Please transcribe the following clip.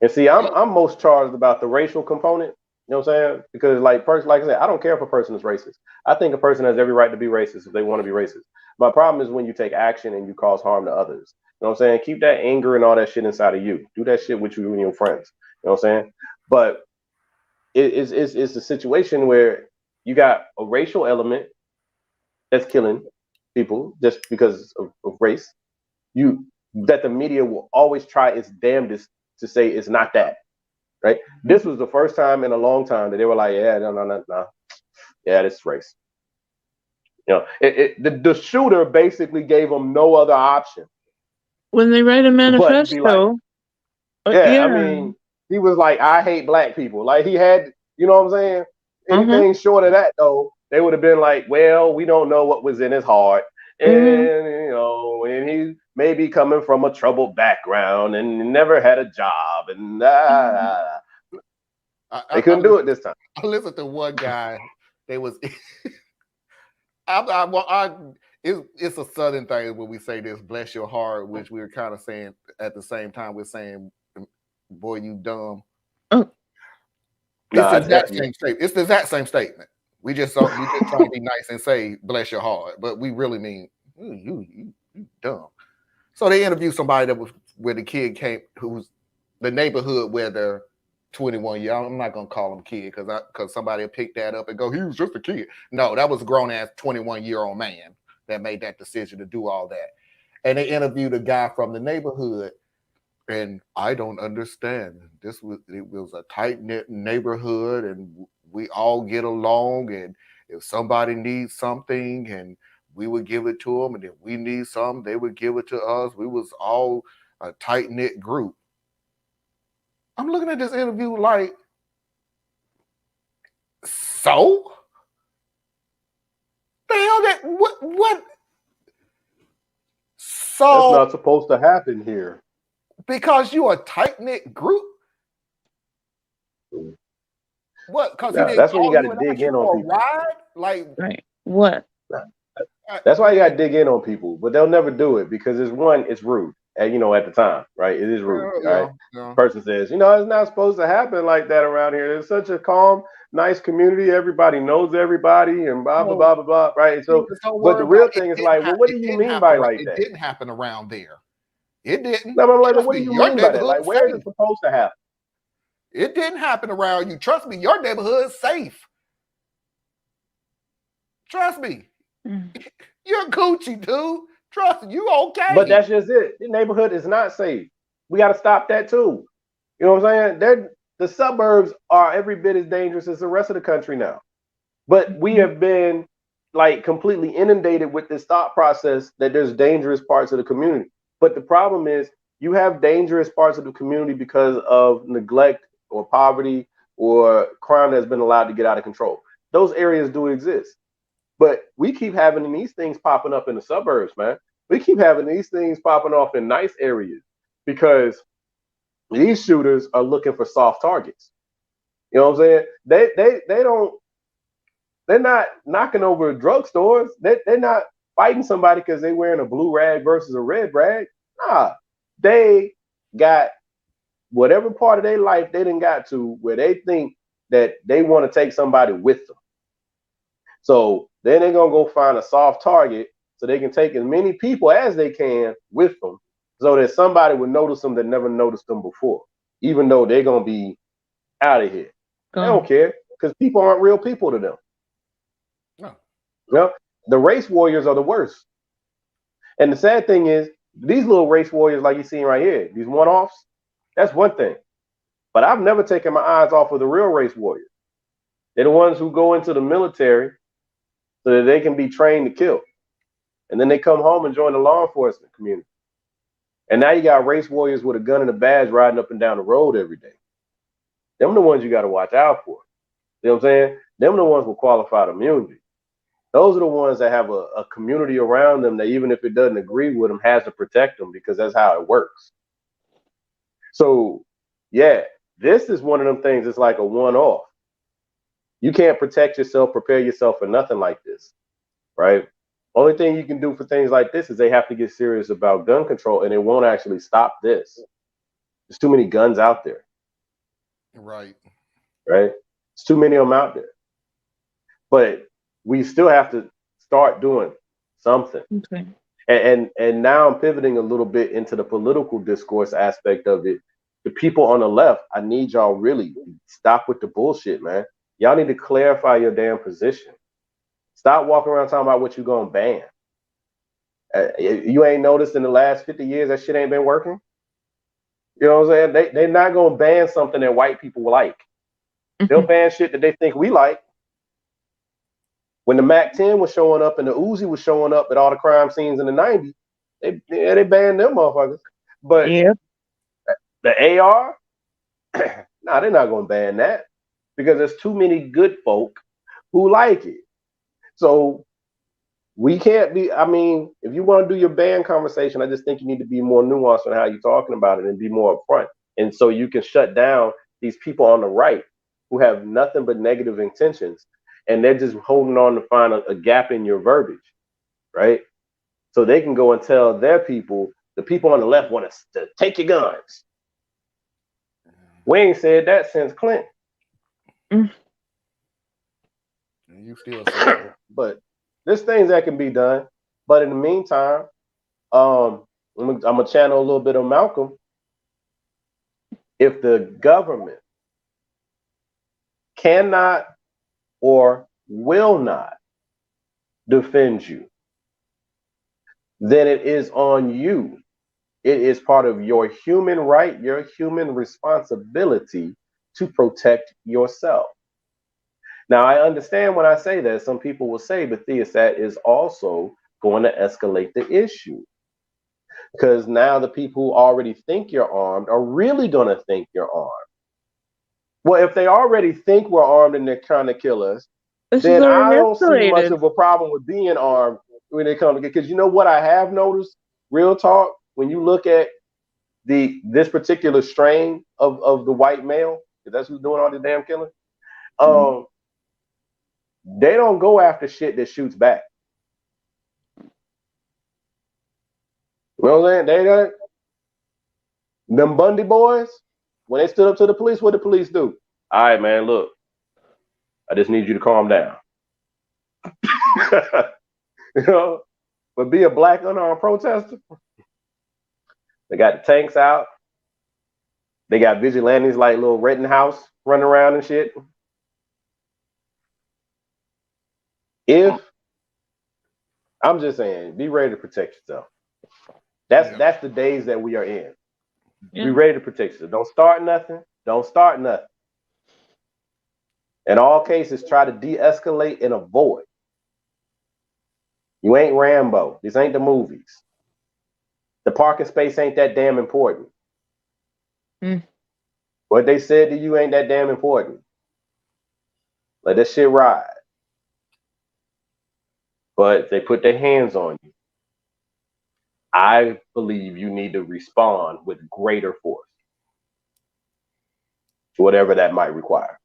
And see, I'm most charged about the racial component. You know what I'm saying? Because like I said, I don't care if a person is racist. I think a person has every right to be racist if they want to be racist. My problem is when you take action and you cause harm to others. You know what I'm saying? Keep that anger and all that shit inside of you. Do that shit with you and your friends. You know what I'm saying? But it's a situation where you got a racial element that's killing people just because of race. You that the media will always try its damnedest to say it's not that. Right? This was the first time in a long time that they were like, yeah, no, yeah, this is race. You know, the shooter basically gave them no other option When they write a but to be like, manifesto, yeah, I yeah. mean, he was like, I hate black people. Like he had, you know what I'm saying? Uh-huh. Anything short of that though, they would have been like, well, we don't know what was in his heart. And Hmm. and he may be coming from a troubled background and never had a job and I, they I, I, couldn't do it this time. I listened to one guy. They was I it's a southern thing when we say this, bless your heart, which we were kind of saying at the same time we're saying, boy, you dumb. Oh, It's the Nah, exact same statement. It's the exact same statement. We just trying to be nice and say bless your heart, but we really mean you dumb. So they interviewed somebody that was where the kid came, who's the neighborhood where the 21 year. I'm not gonna call him kid because somebody will pick that up and go, he was just a kid. No, that was a grown ass 21-year-old man that made that decision to do all that. And they interviewed a guy from the neighborhood, and I don't understand. It was a tight knit neighborhood, and we all get along. And if somebody needs something, and we would give it to them, and if we need something, they would give it to us. We was all a tight knit group. I'm looking at this interview like, so the hell that what? that's So not supposed to happen here. because you a tight knit group, what? Because he Nah, didn't that's when you call got to you and dig ask you in on for a people. ride, like. right. What? Nah, that's why you got to dig in on people, but they'll never do it because it's rude. And at the time, right? It is rude. All right. Yeah, yeah. Person says, it's not supposed to happen like that around here. It's such a calm, nice community. Everybody knows everybody, and blah blah So blah blah blah. Right. So, Jesus, don't but worry the about real it. thing is like, well, what It do you didn't mean happen. by like It that? didn't happen around there. It didn't. No, I'm like, well, Trust what me, do you your mean by that? neighborhood Like, where is safe. it supposed to happen? It didn't happen around you. Trust me, your neighborhood safe. Trust me, Mm. you're Gucci, dude. Trust me, you But okay. that's just it. The neighborhood is not safe. We got to stop that too. You know what I'm saying? The suburbs are every bit as dangerous as the rest of the country now. But we Mhm. have been like completely inundated with this thought process that there's dangerous parts of the community. But the problem is you have dangerous parts of the community because of neglect or poverty or crime that's been allowed to get out of control. Those areas do exist. But we keep having these things popping up in the suburbs, man. We keep having these things popping off in nice areas because these shooters are looking for soft targets. You know what I'm saying? They don't they're not knocking over drugstores. They're not fighting somebody because they're wearing a blue rag versus a red rag. Nah, they got whatever part of their life they didn't got to where they think that they want to take somebody with them. So then they're gonna go find a soft target so they can take as many people as they can with them, so that somebody would notice them that never noticed them before, even though they're gonna be out of here. They don't Gone. care because people aren't real people to them. No. You know, the race warriors are the worst. And the sad thing is, these little race warriors, like you're seeing right here, these one-offs, that's one thing. But I've never taken my eyes off of the real race warriors. They're the ones who go into the military so that they can be trained to kill. And then they come home and join the law enforcement community. And now you got race warriors with a gun and a badge riding up and down the road every day. Them the ones you got to watch out for. You know what I'm saying? Them the ones with qualified immunity. Those are the ones that have a community around them that even if it doesn't agree with them, has to protect them because that's how it works. So, yeah, this is one of them things. It's like a one-off. You can't protect yourself, prepare yourself for nothing like this, right? Only thing you can do for things like this is they have to get serious about gun control, and it won't actually stop this. There's too many guns out there. Right. Right? It's too many of them out there. But we still have to start doing something. Okay. And now I'm pivoting a little bit into the political discourse aspect of it. The people on the left, I need y'all really stop with the bullshit, man. Y'all need to clarify your damn position. Stop walking around talking about what you're gonna ban. You ain't noticed in the last 50 years that shit ain't been working. You know what I'm saying? They're not gonna ban something that white people like. They'll ban shit that they think we like. When the MAC-10 was showing up and the Uzi was showing up at all the crime scenes in the 90s, they banned them motherfuckers. But Yeah. the AR, nah, they're not gonna ban that because there's too many good folk who like it. So we can't be, I mean, if you want to do your ban conversation, I just think you need to be more nuanced on how you're talking about it and be more upfront. And so you can shut down these people on the right who have nothing but negative intentions and they're just holding on to find a gap in your verbiage, right? So they can go and tell their people, the people on the left want us to take your guns. We ain't said that since Clinton. And you still say But there's things that can be done. But in the meantime, I'm gonna channel a little bit of Malcolm. If the government cannot or will not defend you, then it is on you. It is part of your human right, your human responsibility to protect yourself. Now, I understand when I say that, some people will say, but Theus, that is also going to escalate the issue. Because now the people who already think you're armed are really going to think you're armed. Well, if they already think we're armed and they're trying to kill us, then I don't see much of a problem with being armed when they come to get. Because you know what I have noticed, real talk, when you look at this particular strain of the white male, because that's who's doing all the damn killing, they don't go after shit that shoots back. You know what I'm saying? They don't. Them Bundy boys, when they stood up to the police, what did the police do? All right, man, look, I just need you to calm down. You know, but be a black unarmed protester. They got the tanks out. They got vigilantes like little Rittenhouse running around and shit. If I'm just saying, be ready to protect yourself. That's the days that we are in. Yeah. Be ready to protect yourself. Don't start nothing. Don't start nothing. In all cases, try to de-escalate and avoid. You ain't Rambo. This ain't the movies. The parking space ain't that damn important. What they said to you ain't that damn important. Let that shit ride. But if they put their hands on you, I believe you need to respond with greater force. Whatever that might require.